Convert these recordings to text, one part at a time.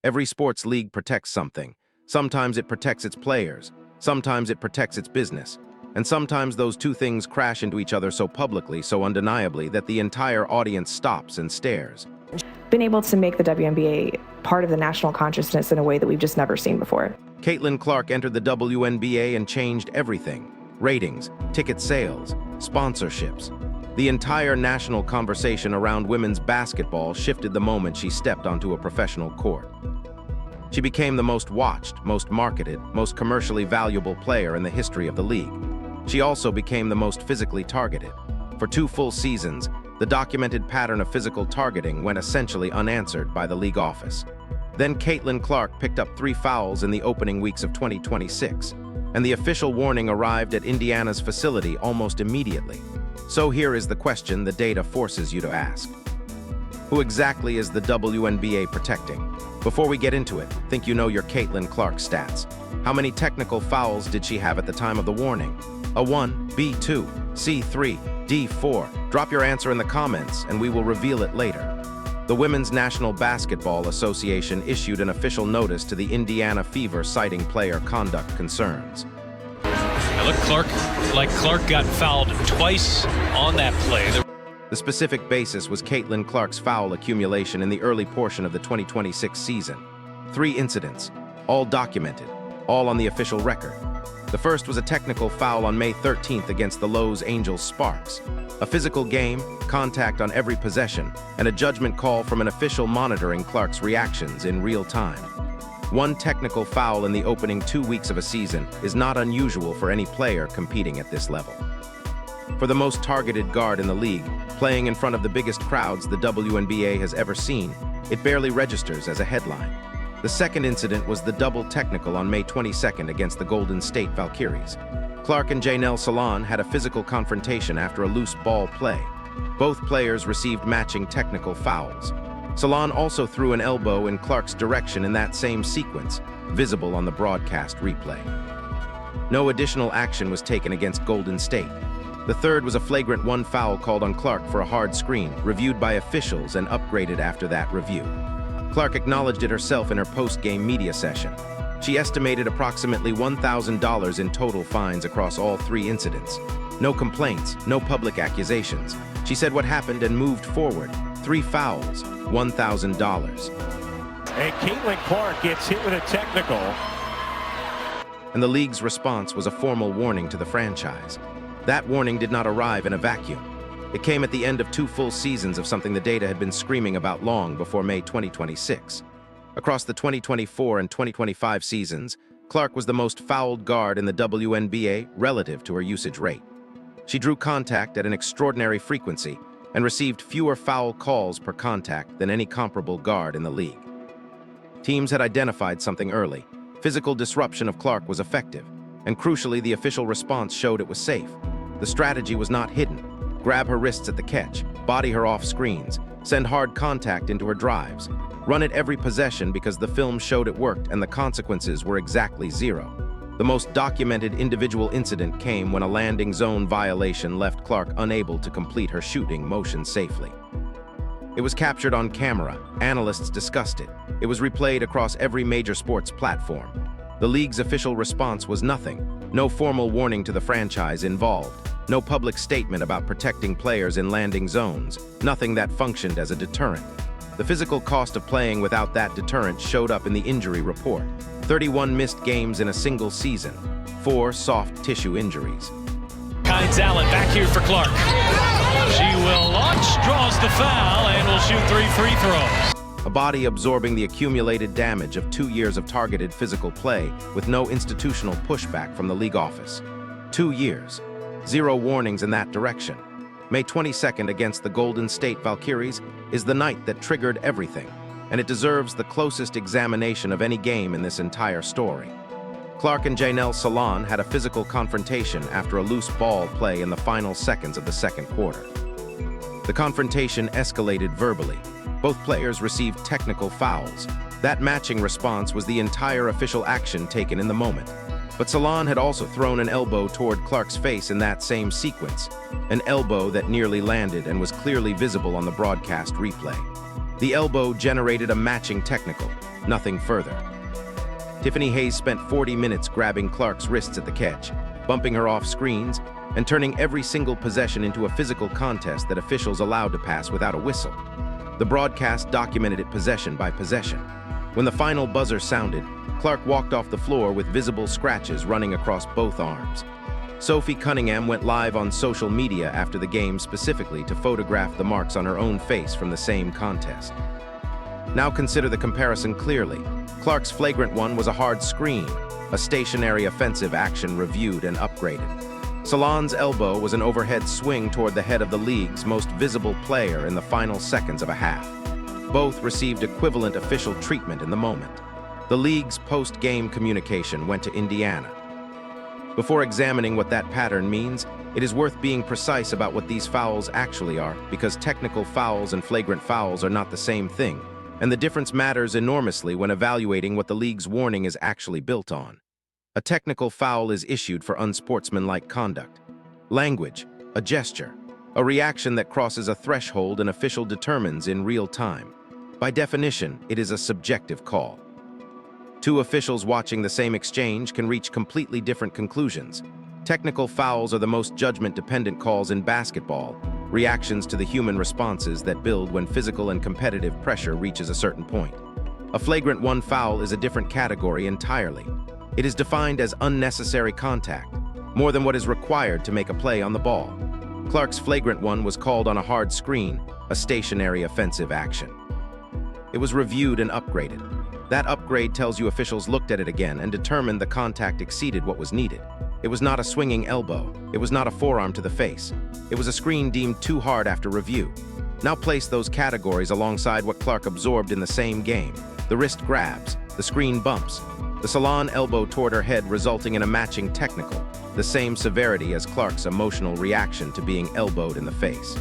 Every sports league protects something. Sometimes it protects its players, sometimes it protects its business, and sometimes those two things crash into each other so publicly, so undeniably, that the entire audience stops and stares. Been able to make the WNBA part of the national consciousness in a way that we've just never seen before. Caitlin Clark entered the WNBA and changed everything. Ratings, ticket sales, sponsorships. The entire national conversation around women's basketball shifted the moment she stepped onto a professional court. She became the most watched, most marketed, most commercially valuable player in the history of the league. She also became the most physically targeted. For 2 full seasons, the documented pattern of physical targeting went essentially unanswered by the league office. Then Caitlin Clark picked up 3 fouls in the opening weeks of 2026, and the official warning arrived at Indiana's facility almost immediately. So here is the question the data forces you to ask. Who exactly is the WNBA protecting? Before we get into it, think you know your Caitlin Clark stats. How many technical fouls did she have at the time of the warning? A1, B2, C3, D4. Drop your answer in the comments and we will reveal it later. The Women's National Basketball Association issued an official notice to the Indiana Fever citing player conduct concerns. Now look, Clark got fouled twice on that play. The specific basis was Caitlin Clark's foul accumulation in the early portion of the 2026 season. 3 incidents, all documented, all on the official record. The first was a technical foul on May 13th against the Los Angeles Sparks. A physical game, contact on every possession, and a judgment call from an official monitoring Clark's reactions in real time. 1 technical foul in the opening 2 weeks of a season is not unusual for any player competing at this level. For the most targeted guard in the league, playing in front of the biggest crowds the WNBA has ever seen, it barely registers as a headline. The second incident was the double technical on May 22nd against the Golden State Valkyries. Clark and Janelle Salon had a physical confrontation after a loose ball play. Both players received matching technical fouls. Salon also threw an elbow in Clark's direction in that same sequence, visible on the broadcast replay. No additional action was taken against Golden State. The third was a flagrant 1 foul called on Clark for a hard screen, reviewed by officials and upgraded after that review. Clark acknowledged it herself in her post-game media session. She estimated approximately $1,000 in total fines across all 3 incidents. No complaints, no public accusations. She said what happened and moved forward. 3 fouls, $1,000. And Caitlin Clark gets hit with a technical. And the league's response was a formal warning to the franchise. That warning did not arrive in a vacuum. It came at the end of 2 full seasons of something the data had been screaming about long before May 2026. Across the 2024 and 2025 seasons, Clark was the most fouled guard in the WNBA relative to her usage rate. She drew contact at an extraordinary frequency and received fewer foul calls per contact than any comparable guard in the league. Teams had identified something early. Physical disruption of Clark was effective, and crucially, the official response showed it was safe. The strategy was not hidden. Grab her wrists at the catch, body her off screens, send hard contact into her drives, run it every possession because the film showed it worked and the consequences were exactly 0. The most documented individual incident came when a landing zone violation left Clark unable to complete her shooting motion safely. It was captured on camera. Analysts discussed it. It was replayed across every major sports platform. The league's official response was nothing. No formal warning to the franchise involved. No public statement about protecting players in landing zones. Nothing that functioned as a deterrent. The physical cost of playing without that deterrent showed up in the injury report. 31 missed games in a single season. 4 soft tissue injuries. Kynes Allen back here for Clark. She will launch, draws the foul, and will shoot 3 free throws. A body absorbing the accumulated damage of 2 years of targeted physical play with no institutional pushback from the league office. 2 years. 0 warnings in that direction. May 22nd against the Golden State Valkyries is the night that triggered everything, and it deserves the closest examination of any game in this entire story. Clark and Janelle Salon had a physical confrontation after a loose ball play in the final seconds of the second quarter. The confrontation escalated verbally. Both players received technical fouls. That matching response was the entire official action taken in the moment. But Salon had also thrown an elbow toward Clark's face in that same sequence, an elbow that nearly landed and was clearly visible on the broadcast replay. The elbow generated a matching technical, nothing further. Tiffany Hayes spent 40 minutes grabbing Clark's wrists at the catch, bumping her off screens, and turning every single possession into a physical contest that officials allowed to pass without a whistle. The broadcast documented it possession by possession. When the final buzzer sounded, Clark walked off the floor with visible scratches running across both arms. Sophie Cunningham went live on social media after the game specifically to photograph the marks on her own face from the same contest. Now consider the comparison clearly. Clark's flagrant one was a hard screen, a stationary offensive action reviewed and upgraded. Salon's elbow was an overhead swing toward the head of the league's most visible player in the final seconds of a half. Both received equivalent official treatment in the moment. The league's post-game communication went to Indiana. Before examining what that pattern means, it is worth being precise about what these fouls actually are, because technical fouls and flagrant fouls are not the same thing, and the difference matters enormously when evaluating what the league's warning is actually built on. A technical foul is issued for unsportsmanlike conduct. Language, a gesture, a reaction that crosses a threshold an official determines in real time. By definition, it is a subjective call. Two officials watching the same exchange can reach completely different conclusions. Technical fouls are the most judgment-dependent calls in basketball, reactions to the human responses that build when physical and competitive pressure reaches a certain point. A flagrant one foul is a different category entirely. It is defined as unnecessary contact, more than what is required to make a play on the ball. Clark's flagrant one was called on a hard screen, a stationary offensive action. It was reviewed and upgraded. That upgrade tells you officials looked at it again and determined the contact exceeded what was needed. It was not a swinging elbow. It was not a forearm to the face. It was a screen deemed too hard after review. Now place those categories alongside what Clark absorbed in the same game. The wrist grabs, the screen bumps, the Salon elbow toward her head resulting in a matching technical, the same severity as Clark's emotional reaction to being elbowed in the face.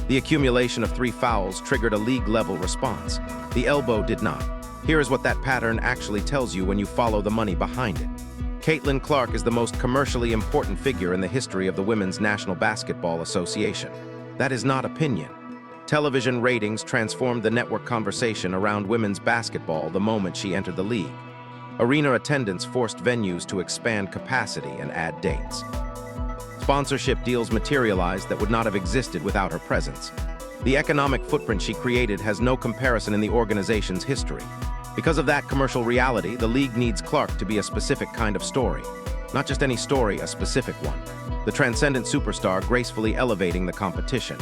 The accumulation of 3 fouls triggered a league-level response. The elbow did not. Here is what that pattern actually tells you when you follow the money behind it. Caitlin Clark is the most commercially important figure in the history of the Women's National Basketball Association. That is not opinion. Television ratings transformed the network conversation around women's basketball the moment she entered the league. Arena attendance forced venues to expand capacity and add dates. Sponsorship deals materialized that would not have existed without her presence. The economic footprint she created has no comparison in the organization's history. Because of that commercial reality, the league needs Clark to be a specific kind of story. Not just any story, a specific one. The transcendent superstar gracefully elevating the competition.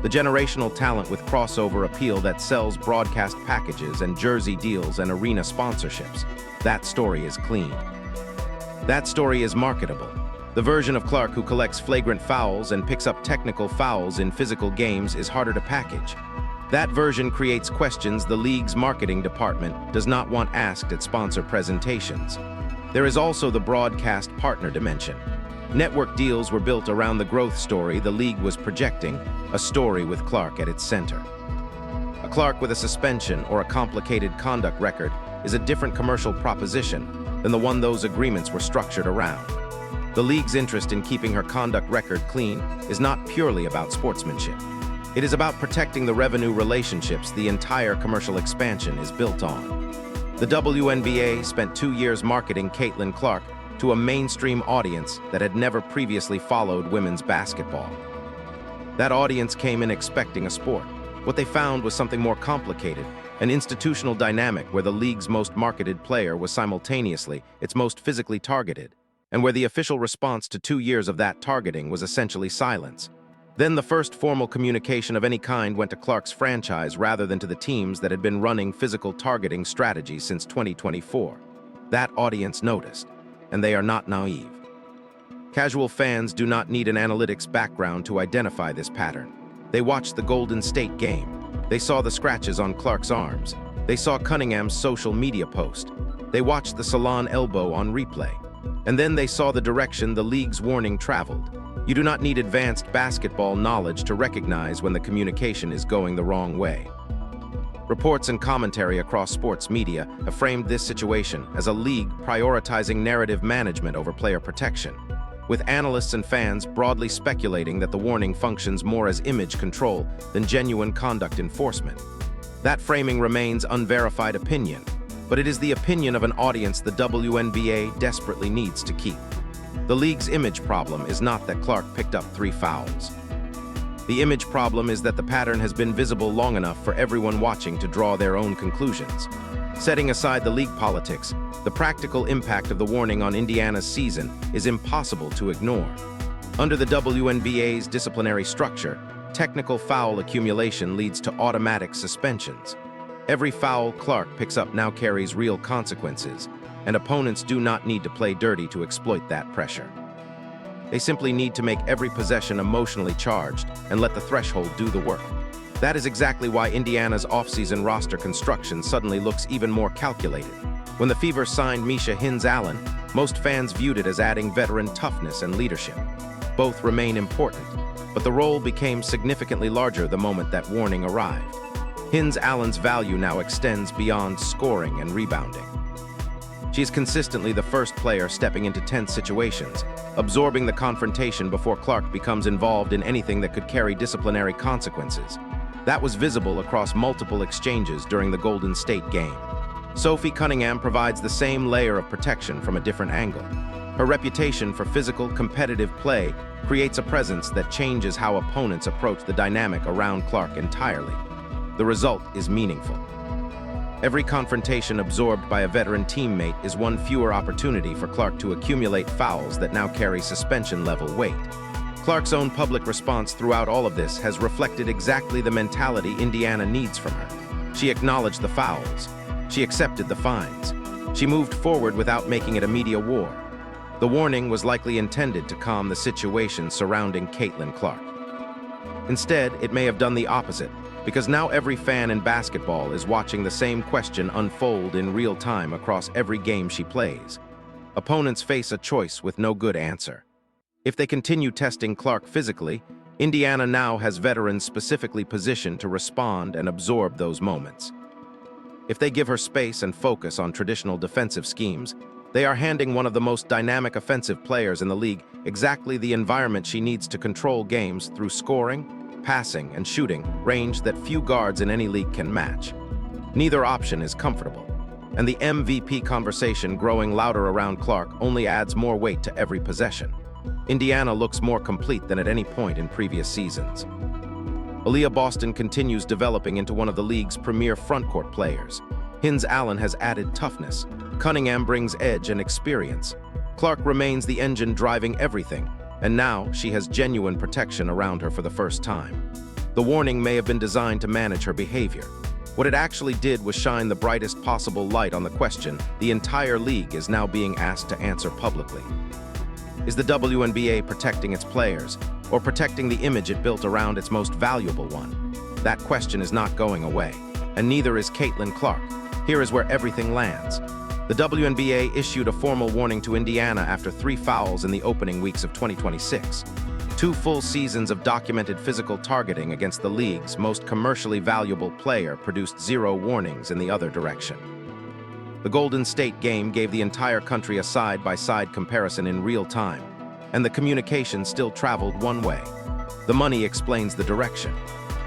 The generational talent with crossover appeal that sells broadcast packages and jersey deals and arena sponsorships. That story is clean. That story is marketable. The version of Clark who collects flagrant fouls and picks up technical fouls in physical games is harder to package. That version creates questions the league's marketing department does not want asked at sponsor presentations. There is also the broadcast partner dimension. Network deals were built around the growth story the league was projecting, a story with Clark at its center. A Clark with a suspension or a complicated conduct record is a different commercial proposition than the one those agreements were structured around. The league's interest in keeping her conduct record clean is not purely about sportsmanship. It is about protecting the revenue relationships the entire commercial expansion is built on. The WNBA spent 2 years marketing Caitlin Clark to a mainstream audience that had never previously followed women's basketball. That audience came in expecting a sport. What they found was something more complicated, an institutional dynamic where the league's most marketed player was simultaneously its most physically targeted, and where the official response to 2 years of that targeting was essentially silence. Then the first formal communication of any kind went to Clark's franchise rather than to the teams that had been running physical targeting strategies since 2024. That audience noticed, and they are not naive. Casual fans do not need an analytics background to identify this pattern. They watched the Golden State game. They saw the scratches on Clark's arms. They saw Cunningham's social media post. They watched the Salon elbow on replay. And then they saw the direction the league's warning traveled. You do not need advanced basketball knowledge to recognize when the communication is going the wrong way. Reports and commentary across sports media have framed this situation as a league prioritizing narrative management over player protection, with analysts and fans broadly speculating that the warning functions more as image control than genuine conduct enforcement. That framing remains unverified opinion, but it is the opinion of an audience the WNBA desperately needs to keep. The league's image problem is not that Clark picked up 3 fouls. The image problem is that the pattern has been visible long enough for everyone watching to draw their own conclusions. Setting aside the league politics, the practical impact of the warning on Indiana's season is impossible to ignore. Under the WNBA's disciplinary structure, technical foul accumulation leads to automatic suspensions. Every foul Clark picks up now carries real consequences, and opponents do not need to play dirty to exploit that pressure. They simply need to make every possession emotionally charged and let the threshold do the work. That is exactly why Indiana's offseason roster construction suddenly looks even more calculated. When the Fever signed Misha Hines-Allen, most fans viewed it as adding veteran toughness and leadership. Both remain important, but the role became significantly larger the moment that warning arrived. Hines-Allen's value now extends beyond scoring and rebounding. She is consistently the first player stepping into tense situations, absorbing the confrontation before Clark becomes involved in anything that could carry disciplinary consequences. That was visible across multiple exchanges during the Golden State game. Sophie Cunningham provides the same layer of protection from a different angle. Her reputation for physical, competitive play creates a presence that changes how opponents approach the dynamic around Clark entirely. The result is meaningful. Every confrontation absorbed by a veteran teammate is one fewer opportunity for Clark to accumulate fouls that now carry suspension-level weight. Clark's own public response throughout all of this has reflected exactly the mentality Indiana needs from her. She acknowledged the fouls. She accepted the fines. She moved forward without making it a media war. The warning was likely intended to calm the situation surrounding Caitlin Clark. Instead, it may have done the opposite, because now every fan in basketball is watching the same question unfold in real time across every game she plays. Opponents face a choice with no good answer. If they continue testing Clark physically, Indiana now has veterans specifically positioned to respond and absorb those moments. If they give her space and focus on traditional defensive schemes, they are handing one of the most dynamic offensive players in the league exactly the environment she needs to control games through scoring, passing, and shooting range that few guards in any league can match. Neither option is comfortable, and the MVP conversation growing louder around Clark only adds more weight to every possession. Indiana looks more complete than at any point in previous seasons. Aaliyah Boston continues developing into one of the league's premier frontcourt players. Hines-Allen has added toughness. Cunningham brings edge and experience. Clark remains the engine driving everything, and now she has genuine protection around her for the first time. The warning may have been designed to manage her behavior. What it actually did was shine the brightest possible light on the question the entire league is now being asked to answer publicly. Is the WNBA protecting its players, or protecting the image it built around its most valuable one? That question is not going away, and neither is Caitlin Clark. Here is where everything lands. The WNBA issued a formal warning to Indiana after 3 fouls in the opening weeks of 2026. 2 full seasons of documented physical targeting against the league's most commercially valuable player produced 0 warnings in the other direction. The Golden State game gave the entire country a side-by-side comparison in real time, and the communication still traveled one way. The money explains the direction.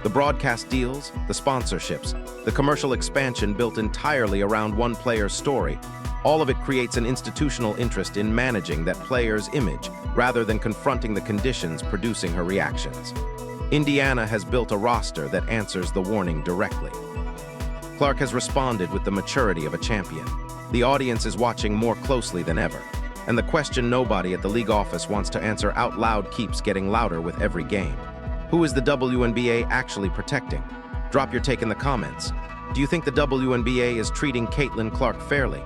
The broadcast deals, the sponsorships, the commercial expansion built entirely around one player's story, all of it creates an institutional interest in managing that player's image rather than confronting the conditions producing her reactions. Indiana has built a roster that answers the warning directly. Clark has responded with the maturity of a champion. The audience is watching more closely than ever, and the question nobody at the league office wants to answer out loud keeps getting louder with every game. Who is the WNBA actually protecting? Drop your take in the comments. Do you think the WNBA is treating Caitlin Clark fairly?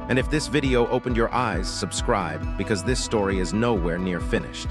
And if this video opened your eyes, subscribe, because this story is nowhere near finished.